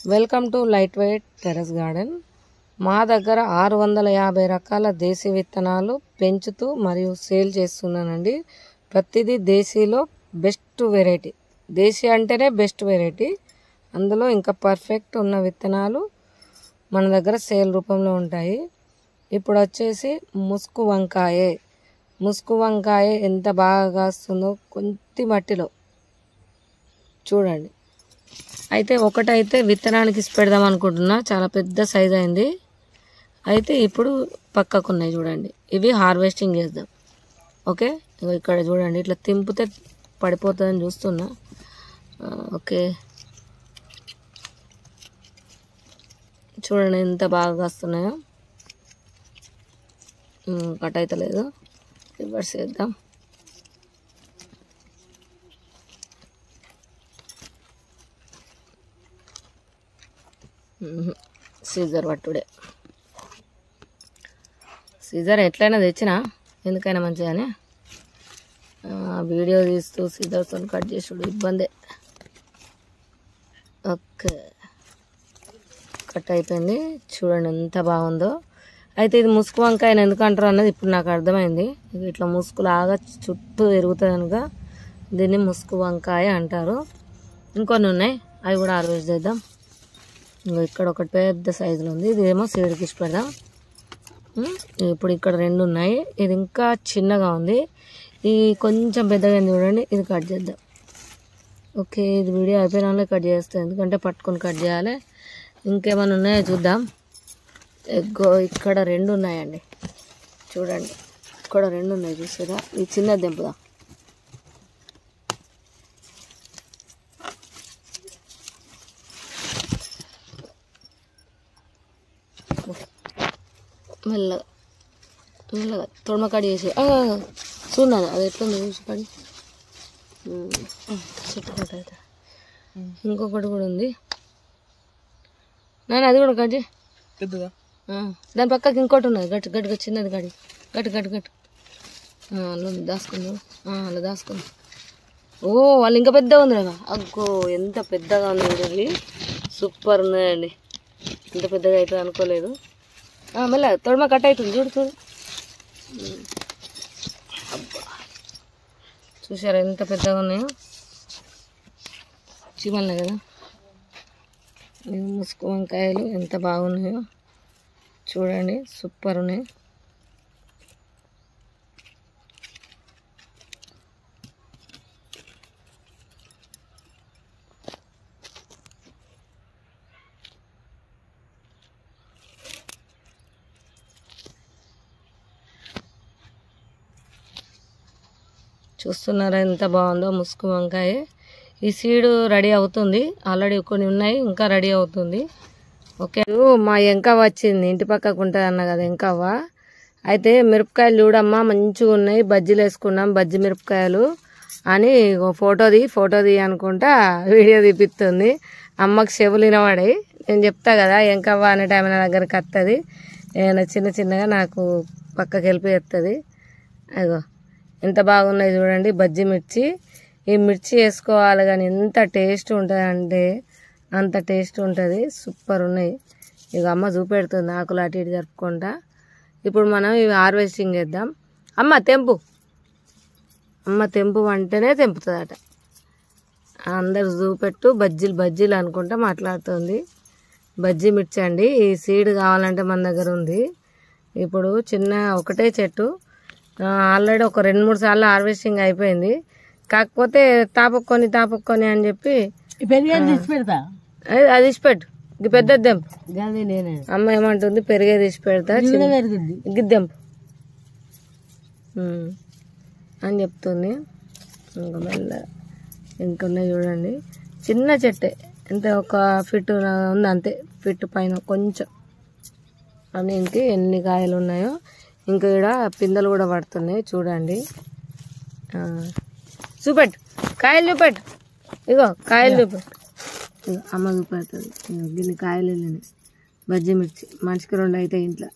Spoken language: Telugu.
Welcome to light weight terrace garden. మా దగ్గర 650 రకాల దేశీ విత్తనాలు పెంచుతూ మరియు సేల్ చేస్తున్నానండి. ప్రతిదీ దేశీలో బెస్ట్ వెరైటీ. దేశీ అంటేనే బెస్ట్ వెరైటీ. అందులో ఇంకా పర్ఫెక్ట్ ఉన్న విత్తనాలు మన దగ్గర సేల్ రూపంలో ఉంటాయి. ఇప్పుడు వచ్చేసి ముసుగు వంకాయ ఎంత బాగా కాస్తుందో కొంచెం మట్టిలో చూడండి. అయితే ఒకటైతే విత్తనానికి పెడదాం అనుకుంటున్నా, చాలా పెద్ద సైజ్ అయింది. అయితే ఇప్పుడు పక్కకున్నాయి చూడండి, ఇవి హార్వెస్టింగ్ చేద్దాం. ఓకే, ఇక్కడ చూడండి, ఇట్లా తింపితే పడిపోతుందని చూస్తున్నా. ఓకే, చూడండి ఎంత బాగా కాస్తున్నాయో. కట్ అయితే లేదు, రివర్స్ చేద్దాం. సీజర్ పట్టుడే, సీజర్ ఎట్లయినా తెచ్చినా ఎందుకైనా మంచిగానే. వీడియో తీస్తూ సీజర్తో కట్ చేసుడు ఇబ్బందే. ఓకే, కట్ అయిపోయింది. చూడండి ఎంత బాగుందో. అయితే ఇది ముసుగు వంకాయని ఎందుకు అంటారు అన్నది ఇప్పుడు నాకు అర్థమైంది. ఇట్లా ముసుగులాగా చుట్టూ తిరుగుతుంది కనుక దీన్ని ముసుగు వంకాయ అంటారు. ఇంకొన్ని ఉన్నాయి, అవి కూడా హార్వెస్ట్ చేద్దాం. ఇక్కడ ఒకటి పెద్ద సైజులో ఉంది, ఇదేమో సీడ్కి ఇచ్చి పెడదాం. ఇప్పుడు ఇక్కడ రెండు ఉన్నాయి, ఇది ఇంకా చిన్నగా ఉంది. ఇది కొంచెం పెద్దగా చూడండి, ఇది కట్ చేద్దాం. ఓకే, ఇది వీడియో అయిపోయిన కట్ చేస్తాం, ఎందుకంటే పట్టుకొని కట్ చేయాలి. ఇంకేమైనా ఉన్నాయో చూద్దాం. ఇక్కడ రెండు ఉన్నాయండి, చూడండి ఇక్కడ రెండు ఉన్నాయి, చూసారా? ఇది చిన్నది దింపుదాం. మెల్లగా మెల్లగా తొడమ కడి చేసి చూడాలి అది ఎట్లుంది చూసి కడి. చెట్టు కట్ అయితే ఇంకొకటి కూడా ఉంది నాన్న, అది కూడా కట్ చేయి. దాని పక్కకి ఇంకోటి ఉన్నది, గట్టి గట్టిగా చిన్నది గడి, గట్టి గట్టి గట్టి అలా దాసుకుందాం. అలా దాసుకుందాం. ఓ, వాళ్ళు ఇంకా పెద్దగా ఉంది కదా. అగ్గో ఎంత పెద్దగా ఉంది చూడండి, సూపర్ ఉన్నాయండి. ఎంత పెద్దగా అవుతుంది అనుకోలేదు. మళ్ళీ తొడమ కట్ అవుతుంది, చూడు చూడు. అబ్బా, చూసారా ఎంత పెద్దగా ఉన్నాయో, చీమలే కదా. ముసుగు వంకాయలు ఎంత బాగున్నాయో చూడండి, సూపర్ ఉన్నాయి. చూస్తున్నారా ఎంత బాగుందో ముసుగు వంకాయ. ఈ సీడు రెడీ అవుతుంది, ఆల్రెడీ కొన్ని ఉన్నాయి, ఇంకా రెడీ అవుతుంది. ఓకే, మా ఎంకవ్వ వచ్చింది, ఇంటి పక్కకు ఉంటుంది అన్న కదా ఎంకవ్వ. అయితే మిరపకాయలు చూడమ్మా మంచిగా ఉన్నాయి, బజ్జీలు వేసుకున్నాం, బజ్జీ మిరపకాయలు అని ఫోటో తీ అనుకుంటా వీడియో తీపిస్తుంది. అమ్మకి చెవులు వినవాడాయి. నేను చెప్తా కదా ఎంకవ్వ అనే టైం నా దగ్గరికి వస్తుంది, ఏమైనా చిన్న చిన్నగా నాకు పక్కకి వెళ్ళిపోతుంది. అదిగో ఎంత బాగున్నాయి చూడండి బజ్జీ మిర్చి. ఈ మిర్చి వేసుకోవాలి కానీ ఎంత టేస్ట్ ఉంటుంది అంటే అంత టేస్ట్ ఉంటుంది, సూపర్ ఉన్నాయి. ఇక అమ్మ చూపెడుతుంది ఆకులు అటు ఇటు జరుపుకుంటా. ఇప్పుడు మనం ఇవి హార్వెస్టింగ్ చేద్దాం. అమ్మ తెంపు, అమ్మ తెంపు అంటేనే తెంపుతుందట. అందరు చూపెట్టు బజ్జీలు అనుకుంటా మాట్లాడుతుంది. బజ్జీ మిర్చి అండి, ఈ సీడ్ కావాలంటే మన దగ్గర ఉంది. ఇప్పుడు చిన్న ఒకటే చెట్టు, ఆల్రెడీ ఒక 2-3 సార్లు హార్వెస్టింగ్ అయిపోయింది. కాకపోతే తాపొక్కొని అని చెప్పి అది ఇచ్చిపెట్టు, పెద్దది దెంపు. అమ్మ ఏమంటుంది, పెరిగేది ఇచ్చి పెడతా, గిద్దెంపు అని చెప్తుంది. ఇంకా మెల్ల ఇంకున్నాయి చూడండి, చిన్న చెట్టే, ఎంత ఒక ఫిట్ ఉంది అంతే, ఫిట్ పైన కొంచెం. అని ఇంక ఎన్ని కాయలు ఉన్నాయో, ఇంకా ఇక్కడ పిందెలు కూడా పడుతున్నాయి చూడండి. చూపెట్టు, కాయలు చూపెట్టు, ఇగో కాయలు చూపెట్టు. అమ్మ చూపెడుతుంది, గిన్ని కాయలు వెళ్ళినాయి బజ్జీ మిర్చి. మనిషికి 2 అయితే ఇంట్లో.